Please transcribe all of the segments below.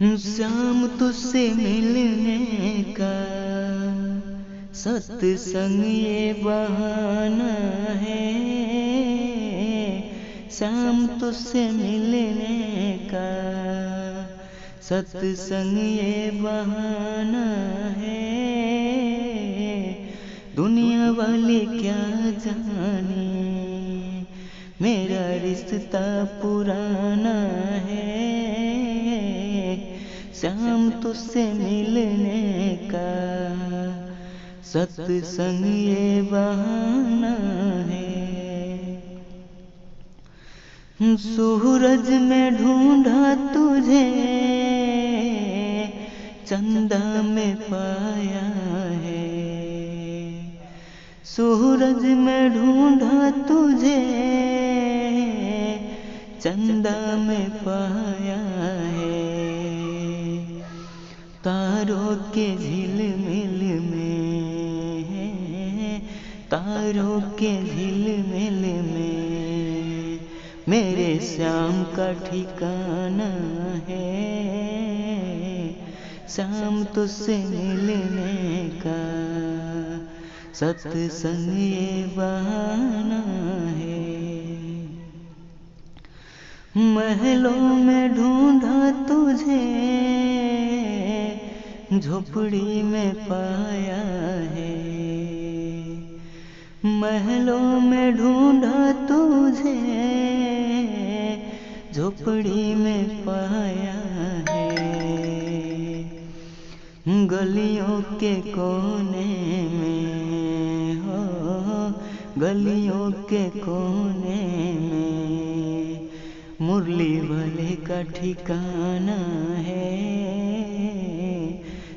शाम तुझसे मिलने का सत्संग ये बहाना है। शाम तुझसे मिलने का सत्संग ये बहाना है। दुनिया वाले क्या जाने मेरा रिश्ता पुराना है। शाम तुझसे मिलने का सत्संग ये बहाना है। सूरज में ढूंढा तुझे चंदा में पाया है। सूरज में ढूंढा तुझे चंदा में पाया है। तारों के झिलमिल में, तारों के झिलमिल में मेरे श्याम का ठिकाना है। शाम तुझसे मिलने का सत्संग ये बहाना है। महलों में ढूंढा तुझे झोपड़ी में पाया है। महलों में ढूंढा तुझे झोपड़ी में पाया है। गलियों के कोने में हो, गलियों के कोने में मुरली वाले का ठिकाना है।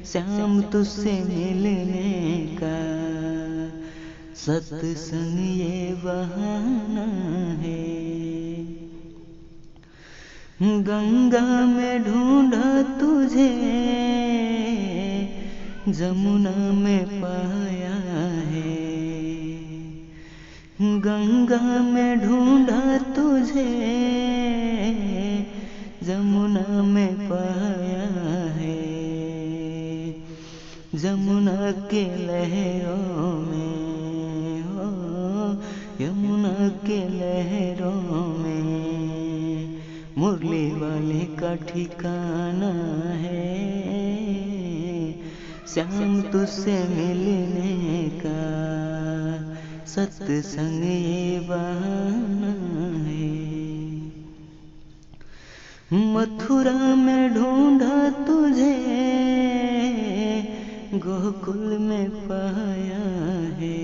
शाम तुझसे मिलने का सत्संग ये बहाना है। गंगा में ढूंढा तुझे जमुना में पाया है। गंगा में ढूंढा तुझे जमुना में पाया है। जमुना के लहरों में हो, यमुना के लहरों में मुरली वाले का ठिकाना है। शाम तुझसे मिलने का सत्संग ये बहाना है। मथुरा में ढूंढा तुझे गोकुल में पाया है।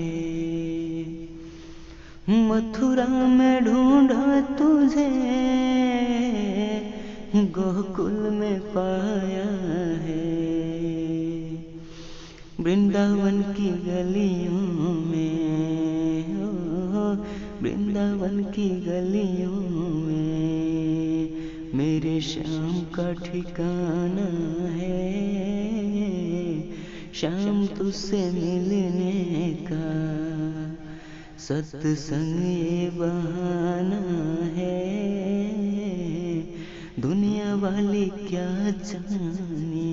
मथुरा में ढूंढा तुझे गोकुल में पाया है। वृंदावन की गलियों में हो, वृंदावन की गलियों में मेरे श्याम का ठिकाना है। शाम तुझसे मिलने का सत्संग ये बहाना है। दुनिया वाले क्या जाने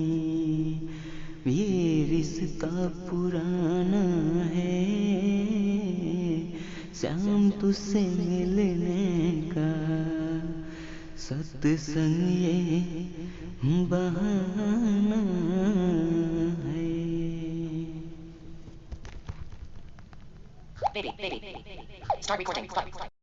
ये रिश्ता पुराना है। शाम तुझसे मिलने का सत्संग ये बहाना है। Baby, start recording.